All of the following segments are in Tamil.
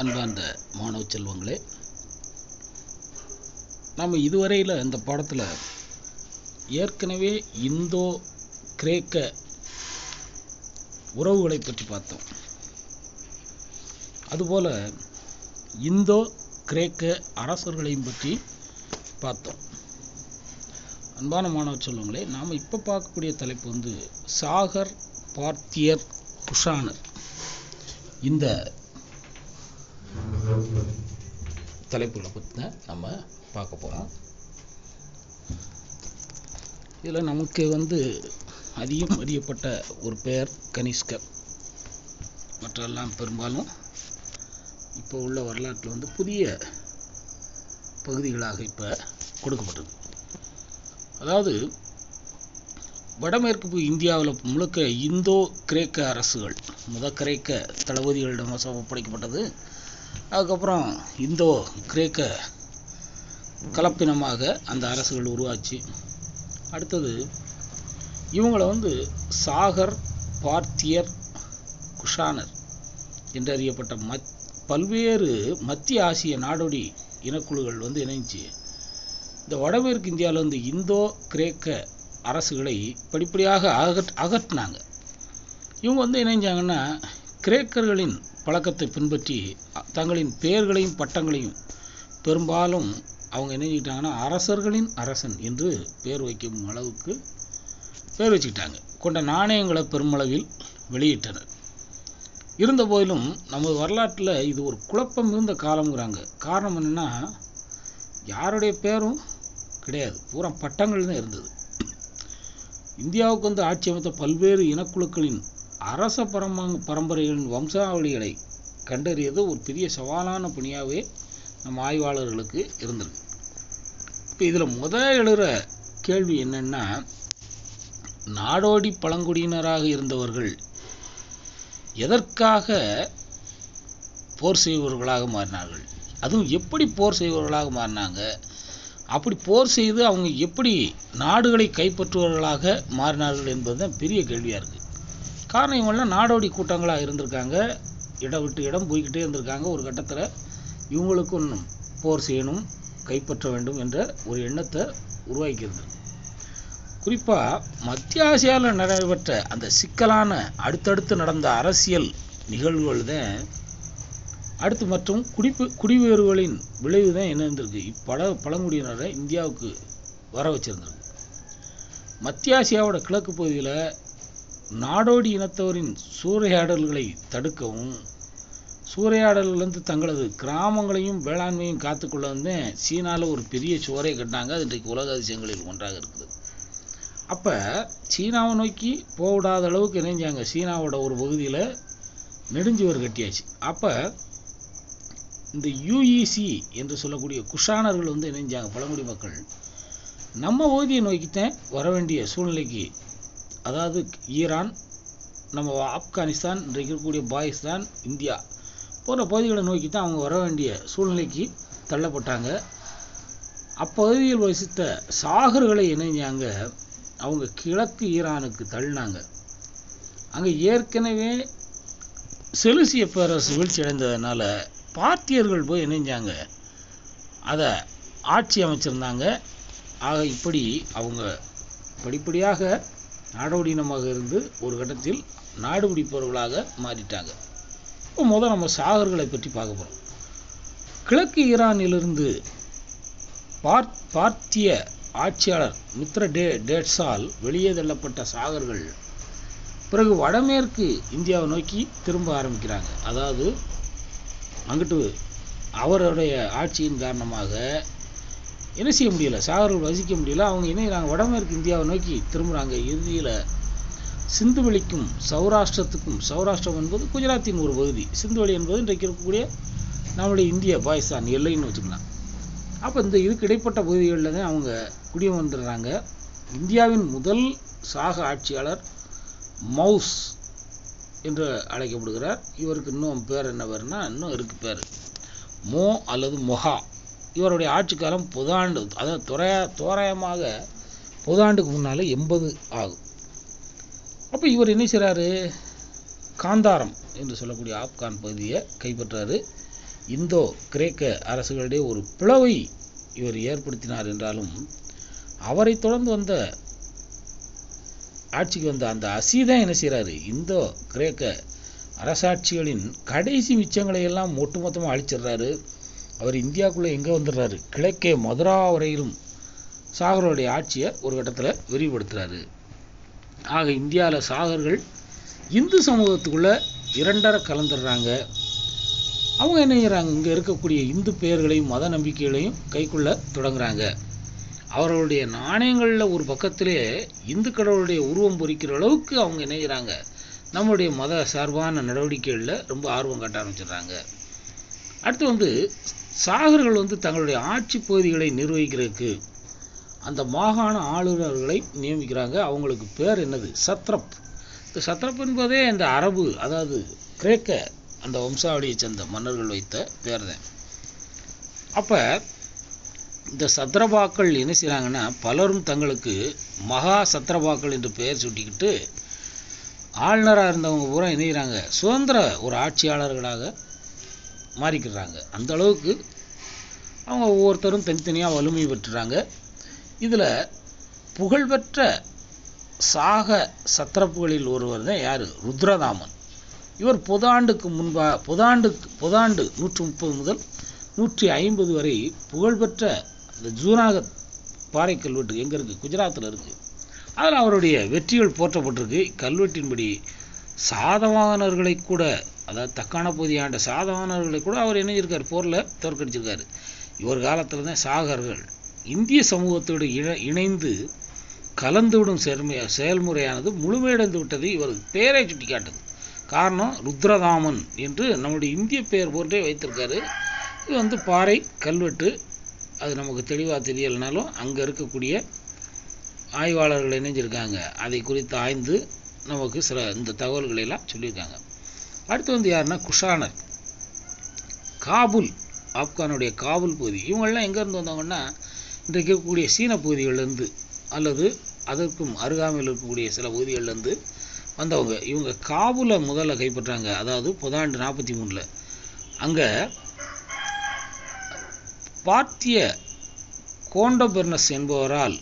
அன்பார்ந்த மாணவ செல்வங்களே, நாம் இதுவரையில் இந்த பாடத்தில் ஏற்கனவே இந்தோ கிரேக்க உறவுகளை பற்றி பார்த்தோம். அதுபோல் இந்தோ கிரேக்க அரசர்களையும் பற்றி பார்த்தோம். அன்பான மாணவ செல்வங்களே, நாம் இப்போ பார்க்கக்கூடிய தலைப்பு சாகர், பார்த்தியர், குஷானர். இந்த தலைப்புகளை பற்றி தான் நம்ம பார்க்க போகிறோம். இதில் நமக்கு அதிகம் அறியப்பட்ட ஒரு பெயர் கனிஷ்கர். மற்றெல்லாம் பெரும்பாலும் இப்போ உள்ள வரலாற்றில் புதிய பகுதிகளாக இப்போ கொடுக்கப்பட்டது. அதாவது வடமேற்கு இந்தியாவில் முழுக்க இந்தோ கிரேக்க அரசுகள் கிரேக்க தளபதிகளிடம் ஒப்படைக்கப்பட்டது. அதுக்கப்புறம் இந்தோ கிரேக்க கலப்பினமாக அந்த அரசுகள் உருவாச்சு. அடுத்தது இவங்களை சாகர், பார்த்தியர், குஷானர் என்று அறியப்பட்ட பல்வேறு மத்திய ஆசிய நாடோடி இனக்குழுக்கள் இணைஞ்சு இந்த வடமேற்கு இந்தியாவில் இந்தோ கிரேக்க அரசுகளை படிப்படியாக அகற்றினாங்க. இவங்க இணைஞ்சாங்கன்னா கிரேக்கர்களின் பழக்கத்தை பின்பற்றி தங்களின் பெயர்களையும் பட்டங்களையும் பெரும்பாலும் அவங்க இணைஞ்சிக்கிட்டாங்கன்னா அரசர்களின் அரசன் என்று பெயர் வைக்கும் அளவுக்கு பெயர் வச்சுக்கிட்டாங்க. கொண்ட நாணயங்களை பெருமளவில் வெளியிட்டனர். இருந்த போதிலும் நமது வரலாற்றில் இது ஒரு குழப்பம் இருந்த காலம்ங்கிறாங்க. காரணம் என்னென்னா, யாருடைய பேரும் கிடையாது, பூரா பட்டங்கள் தான் இருந்தது. இந்தியாவுக்கு ஆட்சி அமைத்த பல்வேறு இனக்குழுக்களின் அரச பரம்பரைகளின் வம்சாவளிகளை கண்டறியது ஒரு பெரிய சவாலான பணியாகவே நம்ம ஆய்வாளர்களுக்கு இருந்திருக்கு. இப்போ இதில் எழுற கேள்வி என்னன்னா, நாடோடி பழங்குடியினராக இருந்தவர்கள் எதற்காக போர் செய்பவர்களாக மாறினார்கள்? அதுவும் எப்படி போர் செய்பவர்களாக மாறினாங்க? அப்படி போர் செய்து அவங்க எப்படி நாடுகளை கைப்பற்றுவர்களாக மாறினார்கள் என்பது தான் பெரிய கேள்வியாக இருக்குது. காரணம், இவங்கெல்லாம் நாடோடி கூட்டங்களாக இருந்திருக்காங்க, இடம் விட்டு இடம் போய்கிட்டே இருந்திருக்காங்க. ஒரு கட்டத்தில் இவங்களுக்கும் போர் செய்யணும், கைப்பற்ற வேண்டும் என்ற ஒரு எண்ணத்தை உருவாக்கிறது. குறிப்பாக மத்திய ஆசியாவில் நடைபெற்ற அந்த சிக்கலான அடுத்தடுத்து நடந்த அரசியல் நிகழ்வுகள் தான் அடுத்து மற்றும் குடிவேறுகளின் விளைவு தான் என்ன இருந்திருக்கு, பழங்குடியினரை இந்தியாவுக்கு வர வச்சிருந்திருக்கு. மத்திய ஆசியாவோட கிழக்கு பகுதியில் நாடோடி இனத்தவரின் சூறையாடல்களை தடுக்கவும், சூறையாடல்கள் தங்களது கிராமங்களையும் வேளாண்மையும் காத்துக்கொள்ள சீனாவில் ஒரு பெரிய சுவரை கட்டினாங்க. அது இன்றைக்கு உலக அதிசயங்களில் ஒன்றாக இருக்குது. அப்போ சீனாவை நோக்கி போவிடாத அளவுக்கு இணைஞ்சாங்க. சீனாவோட ஒரு பகுதியில் நெடுஞ்சுவர் கட்டியாச்சு. அப்போ இந்த யுஇசி என்று சொல்லக்கூடிய குஷானர்கள் இணைஞ்சாங்க. பழங்குடி மக்கள் நம்ம பகுதியை நோக்கித்தான் வர வேண்டிய சூழ்நிலைக்கு, அதாவது ஈரான், நம்ம ஆப்கானிஸ்தான், இன்றைக்கு இருக்கக்கூடிய பாகிஸ்தான், இந்தியா போன்ற பகுதிகளை நோக்கி தான் அவங்க வர வேண்டிய சூழ்நிலைக்கு தள்ளப்பட்டாங்க. அப்பகுதியில் வசித்த சாகர்களை இணைஞ்சாங்க. அவங்க கிழக்கு ஈரானுக்கு தள்ளினாங்க. அங்கே ஏற்கனவே செலுசிய பேரரசு வீழ்ச்சி அடைந்ததுனால பார்த்தியர்கள் போய் இணைஞ்சாங்க, அதை ஆட்சி அமைச்சிருந்தாங்க. ஆக இப்படி அவங்க படிப்படியாக நாடோடினமாக இருந்து ஒரு கட்டத்தில் நாடு பிடிப்பவர்களாக மாறிட்டாங்க. இப்போ நம்ம சாகர்களை பற்றி பார்க்க போகிறோம். கிழக்கு ஈரானிலிருந்து பார்த்திய ஆட்சியாளர் மித்ர டேட்ஸால் வெளியே தள்ளப்பட்ட சாகர்கள் பிறகு வடமேற்கு இந்தியாவை நோக்கி திரும்ப ஆரம்பிக்கிறாங்க. அதாவது அங்கிட்டு அவருடைய ஆட்சியின் காரணமாக என்ன செய்ய முடியல, சாகர்கள் வசிக்க முடியல. அவங்க இணைகிறாங்க, வடமேற்கு இந்தியாவை நோக்கி திரும்புகிறாங்க. இறுதியில் சிந்துவெளிக்கும் சௌராஷ்டிரத்துக்கும், சௌராஷ்டிரம் என்பது குஜராத்தின் ஒரு பகுதி, சிந்துவெளி என்பது இன்றைக்கு இருக்கக்கூடிய நம்முடைய இந்திய பாகிஸ்தான் எல்லைன்னு வச்சுக்கலாம். அப்போ இதுக்கு இடைப்பட்ட பகுதிகளில் தான் அவங்க குடியமர்ந்துடுறாங்க. இந்தியாவின் முதல் சாக ஆட்சியாளர் மவுஸ் என்று அழைக்கப்படுகிறார். இவருக்கு இன்னும் பேர் என்ன பேர்னா, இன்னும் இருக்கு பேர் மோ அல்லது மொஹா. இவருடைய ஆட்சி காலம் புதாண்டு, அதாவது தோராயமாக புதாண்டுக்கு முன்னால் 80 ஆகும். அப்போ இவர் என்ன செய்கிறாரு, காந்தாரம் என்று சொல்லக்கூடிய ஆப்கான் பகுதியை கைப்பற்றாரு. இந்தோ கிரேக்க அரசுகளிடையே ஒரு பிளவை இவர் ஏற்படுத்தினார் என்றாலும், அவரை தொடர்ந்து வந்த ஆட்சிக்கு வந்த அந்த அசீதான் என்ன செய்கிறாரு, இந்தோ கிரேக்க அரசாட்சிகளின் கடைசி மிச்சங்களை எல்லாம் ஒட்டுமொத்தமாக அழிச்சிடுறாரு. அவர் இந்தியாவுக்குள்ளே எங்கே வந்துடுறாரு, கிழக்கே மதுரா வரையிலும் சாகர்களுடைய ஆட்சியை ஒரு கட்டத்தில் விரிவுபடுத்துகிறாரு. ஆக இந்தியாவில் சாகர்கள் இந்து சமூகத்துக்குள்ளே இரண்டரை கலந்துடுறாங்க. அவங்க என்ன செய்கிறாங்க, இங்கே இருக்கக்கூடிய இந்து பெயர்களையும் மத நம்பிக்கைகளையும் கைக்குள்ள தொடங்குறாங்க. அவர்களுடைய நாணயங்களில் ஒரு பக்கத்திலே இந்து கடவுளுடைய உருவம் பொறிக்கிற அளவுக்கு அவங்க என்ன செய்கிறாங்க, நம்முடைய மத சார்பான நடவடிக்கைகளில் ரொம்ப ஆர்வம் காட்ட ஆரம்பிச்சிடுறாங்க. அடுத்து சாகர்கள் தங்களுடைய ஆட்சி பகுதிகளை நிர்வகிக்கிறதுக்கு அந்த மாகாண ஆளுநர்களை நியமிக்கிறாங்க. அவங்களுக்கு பேர் என்னது, சத்ரப். இந்த சத்ரப் என்பதே இந்த அரபு, அதாவது கிரேக்க அந்த வம்சாவளியை சேர்ந்த மன்னர்கள் வைத்த பேர் தான். அப்போ இந்த சத்ரபாக்கள் என்ன செய்கிறாங்கன்னா, பலரும் தங்களுக்கு மகா சத்ரபாக்கள் என்று பெயர் சுட்டிக்கிட்டு ஆளுநராக இருந்தவங்க பூரா இணைகிறாங்க, சுதந்திர ஒரு ஆட்சியாளர்களாக மாறிக்கிறாங்க. அந்த அளவுக்கு அவங்க ஒவ்வொருத்தரும் தனித்தனியாக வலிமை பெற்றுறாங்க. இதில் புகழ்பெற்ற சாக சத்திரப்புகளில் ஒருவர் தான் யார், ருத்ரதாமன். இவர் பொதாண்டுக்கு முன்பாக பொதாண்டு 130 முதல் 150 வரை புகழ்பெற்ற இந்த ஜூனாகத் பாறை கல்வெட்டு எங்கே இருக்குது, குஜராத்தில் இருக்குது. அதில் அவருடைய வெற்றிகள் போற்றப்பட்டிருக்கு. கல்வெட்டின்படி சாதவாகனர்களை கூட, அதாவது தக்கான பகுதி ஆண்ட சாதவாகனர்களை கூட அவர் இணைஞ்சிருக்கார், போரில் தோற்கடிச்சிருக்காரு. இவர் காலத்தில் தான் சாகர்கள் இந்திய சமூகத்தோடு இணைந்து கலந்துவிடும் செயல்முறையானது முழுமையடைந்து விட்டது. இவர் பெயரை சுட்டி காட்டுது. காரணம், ருத்ரதாமன் என்று நம்முடைய இந்திய பெயர் போன்றே வைத்திருக்காரு. இது பாறை கல்வெட்டு. அது நமக்கு தெளிவாக தெரியலைனாலும் அங்கே இருக்கக்கூடிய ஆய்வாளர்கள் இணைஞ்சிருக்காங்க, அதை குறித்து ஆய்ந்து நமக்கு சில இந்த தகவல்களை எல்லாம் சொல்லியிருக்காங்க. அடுத்து யாருன்னா குஷானர், காபூல், ஆப்கானுடைய காபூல் பகுதி. இவங்கெல்லாம் எங்கேருந்து வந்தவங்கன்னா, இன்றைக்கு இருக்கக்கூடிய சீன பகுதிகளிலேருந்து அல்லது அதற்கும் அருகாமையில் இருக்கக்கூடிய சில பகுதிகளிலேருந்து வந்தவங்க. இவங்க காபூலை முதல்ல கைப்பற்றாங்க, அதாவது பொதாண்டு 43. அங்கே பார்த்திய கோண்டபெர்னஸ் என்பவரால்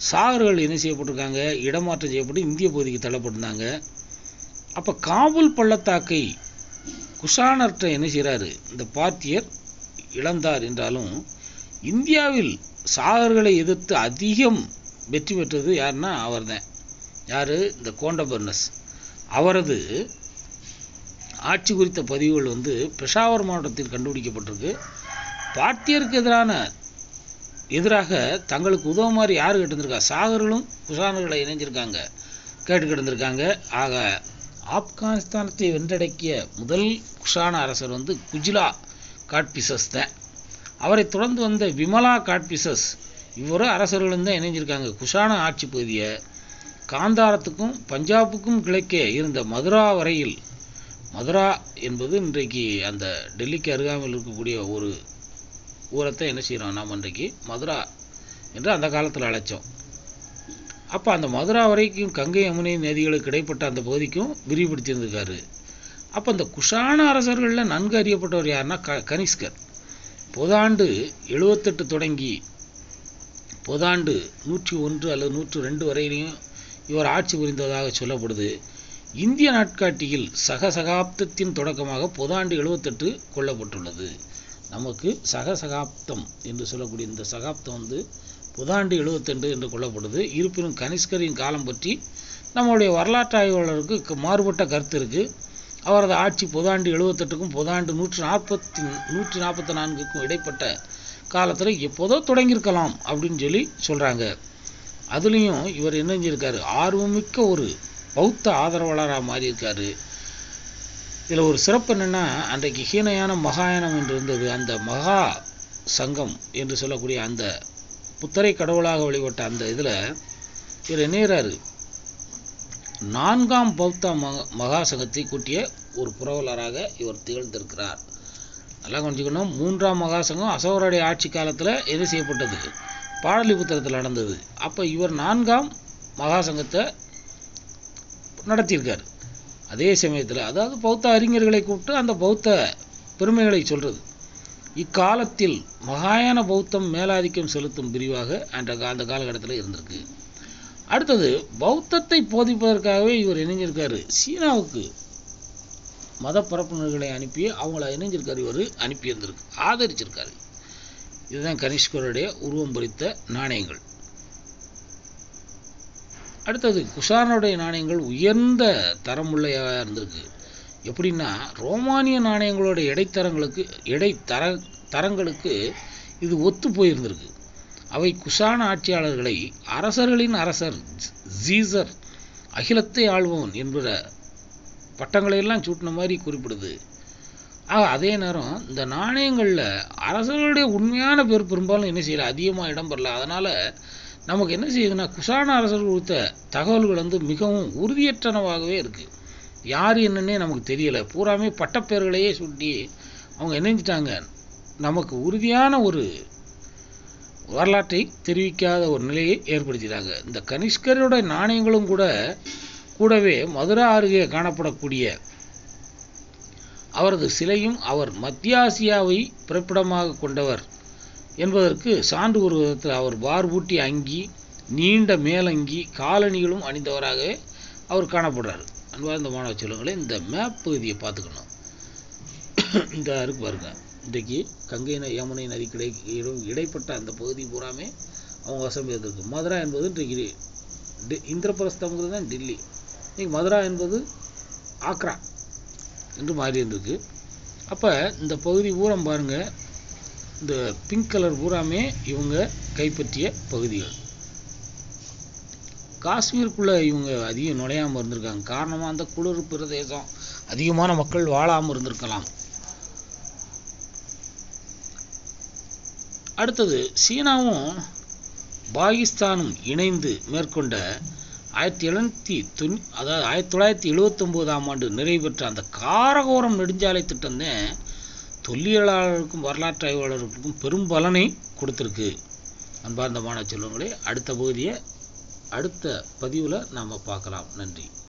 சாகர்கள் என்ன செய்யப்பட்டிருக்காங்க, இடமாற்றம் செய்யப்பட்டு இந்திய பகுதிக்கு தள்ளப்பட்டிருந்தாங்க. அப்போ காபூல் பள்ளத்தாக்கை குஷானர்கிட்ட என்ன செய்கிறாரு, இந்த பார்த்தியர் இழந்தார் என்றாலும் இந்தியாவில் சாகர்களை எதிர்த்து அதிகம் வெற்றி பெற்றது யாருன்னா அவர் தான். யார், இந்த கோண்டபெர்னஸ். அவரது ஆட்சி குறித்த பதிவுகள் பெஷாவர் மாவட்டத்தில் கண்டுபிடிக்கப்பட்டிருக்கு. பார்த்தியருக்கு எதிராக தங்களுக்கு உதவுமாறு யார் கேட்டிருந்திருக்கா, சாகர்களும் குஷானர்களை இணைஞ்சிருக்காங்க, கேட்டுக்கிட்டிருந்திருக்காங்க. ஆக ஆப்கானிஸ்தானத்தை வென்றடக்கிய முதல் குஷான அரசர் குஜிலா காட்பிசஸ் தான். அவரை தொடர்ந்து வந்த விமலா காட்பிசஸ், இவரும் அரசர்களும் தான் இணைஞ்சிருக்காங்க. குஷான ஆட்சி பகுதியை காந்தாரத்துக்கும் பஞ்சாபுக்கும் கிழக்கே இருந்த மதுரா வரையில், மதுரா என்பது இன்றைக்கு அந்த டெல்லிக்கு அருகாமையில் இருக்கக்கூடிய ஒரு ஊரத்தை என்ன செய்கிறோம் நாம் இன்றைக்கு மதுரா என்று அந்த காலத்தில் அழைச்சோம். அப்போ அந்த மதுரா வரைக்கும் கங்கை யமுனை நதிகளுக்கு இடைப்பட்ட அந்த பகுதிக்கும் விரிவுபடுத்தியிருந்திருக்காரு. அப்போ அந்த குஷான அரசர்களில் நன்கு அறியப்பட்டவர் யாருன்னா கனிஷ்கர். பொதாண்டு 78 தொடங்கி பொதாண்டு 101 அல்லது 102 வரையிலையும் இவர் ஆட்சி புரிந்ததாக சொல்லப்படுது. இந்திய நாட்காட்டியில் சகசகாப்தத்தின் தொடக்கமாக பொதாண்டு 78 கொள்ளப்பட்டுள்ளது. நமக்கு சகசகாப்தம் என்று சொல்லக்கூடிய இந்த சகாப்தம் பொதாண்டு 72 என்று கொள்ளப்படுது. இருப்பினும் கனிஷ்கரின் காலம் பற்றி நம்மளுடைய வரலாற்று ஆய்வாளருக்கு மாறுபட்ட கருத்து இருக்குது. அவரது ஆட்சி பொதாண்டு 78க்கும் பொதாண்டு 144க்கும் இடைப்பட்ட காலத்தில் எப்போதோ தொடங்கியிருக்கலாம் அப்படின்னு சொல்லி சொல்கிறாங்க. அதுலேயும் இவர் என்ன செஞ்சிருக்காரு, ஆர்வமிக்க ஒரு பௌத்த ஆதரவாளராக மாறியிருக்காரு. இதில் ஒரு சிறப்பு என்னென்னா, அன்றைக்கு ஹீனயான மகாயானம் என்று இருந்தது. அந்த மகா சங்கம் என்று சொல்லக்கூடிய அந்த புத்தரை கடவுளாக வழிபட்ட அந்த இதில் இவர் என்னறாரு, 4ஆம் பௌத்த மகா சங்கத்தை கூட்டிய ஒரு புரவலராக இவர் திகழ்ந்திருக்கிறார். நல்லா கொஞ்சிக்கணும். 3ஆம் மகா சங்கம் அசோகருடைய ஆட்சி காலத்தில் எது செய்யப்பட்டது, பாடலிபுத்திரத்தில் நடந்தது. அப்போ இவர் 4ஆம் மகா சங்கத்தை நடத்தியிருக்கார். அதே சமயத்தில் அதாவது பௌத்த அறிஞர்களை கூப்பிட்டு அந்த பௌத்த பெருமைகளை சொல்கிறது. இக்காலத்தில் மகாயான பௌத்தம் மேலாதிக்கம் செலுத்தும் பிரிவாக அந்த காலகட்டத்தில் இருந்திருக்கு. அடுத்தது, பௌத்தத்தை போதிப்பதற்காகவே இவர் இணைஞ்சிருக்காரு. சீனாவுக்கு மத பரப்புநர்களை அனுப்பி அவங்கள இணைஞ்சிருக்காரு, இவர் அனுப்பியிருந்திருக்கு, ஆதரிச்சிருக்காரு. இதுதான் கனிஷ்கருடைய உருவம் பொறித்த நாணயங்கள். அடுத்தது, குஷானுடைய நாணயங்கள் உயர்ந்த தரமுள்ளையாக இருந்திருக்கு. எப்படின்னா, ரோமானிய நாணயங்களோட தரங்களுக்கு இது ஒத்து போயிருந்திருக்கு. அவை குஷான ஆட்சியாளர்களை அரசர்களின் அரசர், ஜீசர், அகிலத்தை ஆள்பவன் என்கிற பட்டங்களை எல்லாம் சூட்டின மாதிரி குறிப்பிடுது. அதே நேரம் இந்த நாணயங்களில் அரசர்களுடைய உண்மையான பேர் பெரும்பாலும் என்ன செய்யல, அதிகமாக இடம்பெறல. அதனால் நமக்கு என்ன செய்யுதுன்னா, குஷான அரசர்கள் கொடுத்த தகவல்கள் மிகவும் உறுதியற்றனவாகவே இருக்குது. யார் என்னன்னே நமக்கு தெரியலை. பூராமே பட்டப்பேர்களையே சுட்டி அவங்க இணைஞ்சிட்டாங்க. நமக்கு உறுதியான ஒரு வரலாற்றை தெரிவிக்காத ஒரு நிலையை ஏற்படுத்திட்டாங்க. இந்த கனிஷ்கரோட நாணயங்களும் கூடவே மதுரா அருகே காணப்படக்கூடிய அவரது சிலையும் அவர் மத்திய ஆசியாவை பிறப்பிடமாக கொண்டவர் என்பதற்கு சான்று ஒரு விதத்தில் அவர் பார்பூட்டி அங்கி, நீண்ட மேலங்கி, காலணிகளும் அணிந்தவராகவே அவர் காணப்படுறார். அன்பார்ந்த மாணவ செல்வங்களே, இந்த மேப் பகுதியை பார்த்துக்கணும். இந்த இருக்கு பாருங்க, இன்றைக்கு கங்கை யமுனை நதிக்கு இடைப்பட்ட அந்த பகுதி பூராமே அவங்க வசம் இருந்திருக்கு. மதுரா என்பது இன்றைக்கு இந்திரபிரஸ்தம்ங்கிறது தான் டில்லி. இன்றைக்கி மதுரா என்பது ஆக்ரா என்று மாறி இருந்திருக்கு. அப்போ இந்த பகுதி பூரம் பாருங்கள், இந்த பிங்க் கலர் பூராமே இவங்க கைப்பற்றிய பகுதிகள். காஷ்மீருக்குள்ளே இவங்க அதிகம் நுழையாமல் இருந்திருக்காங்க. காரணமாக அந்த குளிர் பிரதேசம், அதிகமான மக்கள் வாழாமல் இருந்திருக்கலாம். அடுத்தது, சீனாவும் பாகிஸ்தானும் இணைந்து மேற்கொண்ட 1979ஆம் ஆண்டு நிறைவு பெற்ற அந்த காரகோரம் நெடுஞ்சாலை திட்டம் தான் தொல்லியலாளர்களுக்கும் வரலாற்று ஆய்வாளர்களுக்கும் பெரும் பலனை கொடுத்துருக்கு. அன்பார்ந்த மாணவ செல்வங்களே, அடுத்த பதிவில் நாம் பார்க்கலாம். நன்றி.